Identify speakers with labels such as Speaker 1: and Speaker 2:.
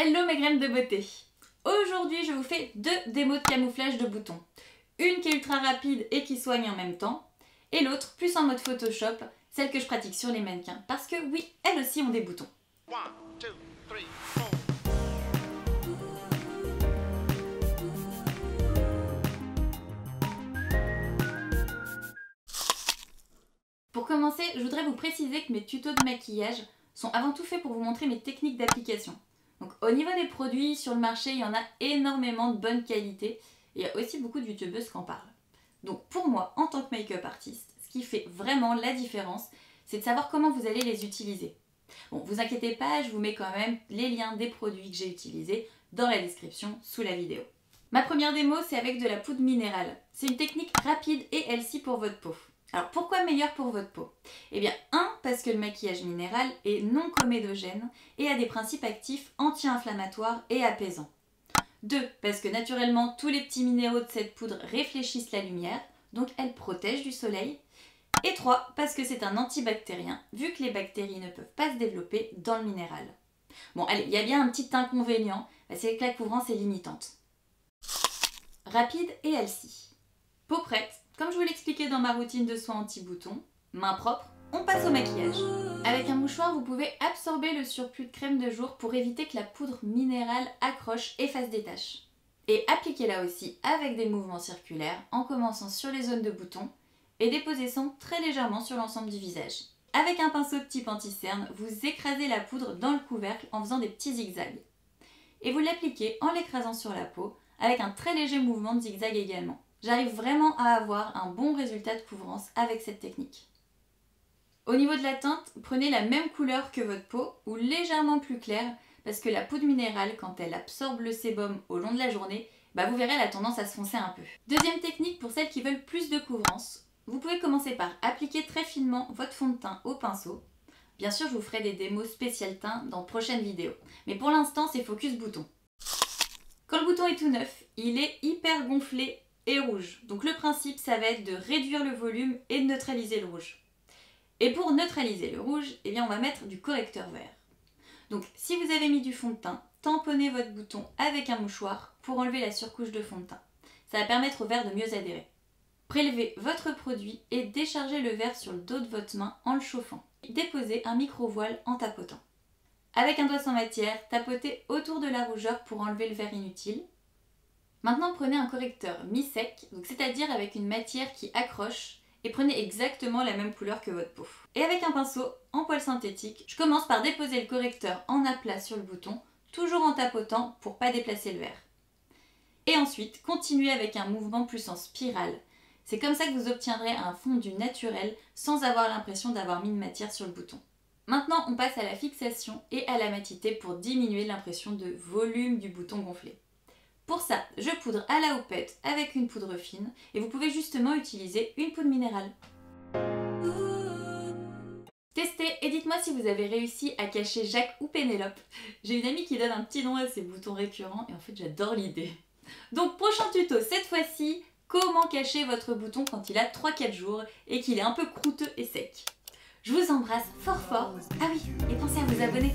Speaker 1: Hello mes graines de beauté. Aujourd'hui je vous fais deux démos de camouflage de boutons. Une qui est ultra rapide et qui soigne en même temps, et l'autre plus en mode Photoshop, celle que je pratique sur les mannequins, parce que oui, elles aussi ont des boutons. 1, 2, 3, 4. Pour commencer, je voudrais vous préciser que mes tutos de maquillage sont avant tout faits pour vous montrer mes techniques d'application. Donc au niveau des produits sur le marché, il y en a énormément de bonne qualité et il y a aussi beaucoup de youtubeuses qui en parlent. Donc pour moi, en tant que make-up artiste, ce qui fait vraiment la différence, c'est de savoir comment vous allez les utiliser. Bon, vous inquiétez pas, je vous mets quand même les liens des produits que j'ai utilisés dans la description sous la vidéo. Ma première démo, c'est avec de la poudre minérale. C'est une technique rapide et healthy pour votre peau. Alors pourquoi meilleur pour votre peau? Eh bien, parce que le maquillage minéral est non comédogène et a des principes actifs anti-inflammatoires et apaisants. 2, parce que naturellement, tous les petits minéraux de cette poudre réfléchissent la lumière, donc elle protège du soleil. Et 3, parce que c'est un antibactérien, vu que les bactéries ne peuvent pas se développer dans le minéral. Bon, allez, il y a bien un petit inconvénient, c'est que la couvrance est limitante. Rapide et healthy. Peau prête. Comme je vous l'expliquais dans ma routine de soins anti-boutons, main propre, on passe au maquillage. Avec un mouchoir, vous pouvez absorber le surplus de crème de jour pour éviter que la poudre minérale accroche et fasse des taches. Et appliquez-la aussi avec des mouvements circulaires en commençant sur les zones de boutons et déposant très légèrement sur l'ensemble du visage. Avec un pinceau de type anti-cerne, vous écrasez la poudre dans le couvercle en faisant des petits zigzags. Et vous l'appliquez en l'écrasant sur la peau avec un très léger mouvement de zigzag également. J'arrive vraiment à avoir un bon résultat de couvrance avec cette technique. Au niveau de la teinte, prenez la même couleur que votre peau ou légèrement plus claire parce que la poudre minérale, quand elle absorbe le sébum au long de la journée, vous verrez, elle a tendance à se foncer un peu. Deuxième technique pour celles qui veulent plus de couvrance, vous pouvez commencer par appliquer très finement votre fond de teint au pinceau. Bien sûr, je vous ferai des démos spéciales teint dans de prochaines vidéos, mais pour l'instant, c'est focus bouton. Quand le bouton est tout neuf, il est hyper gonflé et rouge. Donc le principe, ça va être de réduire le volume et de neutraliser le rouge. Et pour neutraliser le rouge, on va mettre du correcteur vert. Donc si vous avez mis du fond de teint, tamponnez votre bouton avec un mouchoir pour enlever la surcouche de fond de teint. Ça va permettre au verre de mieux adhérer. Prélevez votre produit et déchargez le verre sur le dos de votre main en le chauffant. Déposez un micro-voile en tapotant. Avec un doigt sans matière, tapotez autour de la rougeur pour enlever le verre inutile. Maintenant, prenez un correcteur mi-sec, c'est-à-dire avec une matière qui accroche, et prenez exactement la même couleur que votre peau. Et avec un pinceau en poil synthétique, je commence par déposer le correcteur en aplat sur le bouton, toujours en tapotant pour ne pas déplacer le verre. Et ensuite, continuez avec un mouvement plus en spirale. C'est comme ça que vous obtiendrez un fondu naturel sans avoir l'impression d'avoir mis une matière sur le bouton. Maintenant, on passe à la fixation et à la matité pour diminuer l'impression de volume du bouton gonflé. Pour ça, je poudre à la houppette avec une poudre fine et vous pouvez justement utiliser une poudre minérale. Testez et dites-moi si vous avez réussi à cacher Jacques ou Pénélope. J'ai une amie qui donne un petit nom à ses boutons récurrents et en fait j'adore l'idée. Donc prochain tuto, cette fois-ci, comment cacher votre bouton quand il a 3-4 jours et qu'il est un peu croûteux et sec. Je vous embrasse fort fort. Ah oui, et pensez à vous abonner.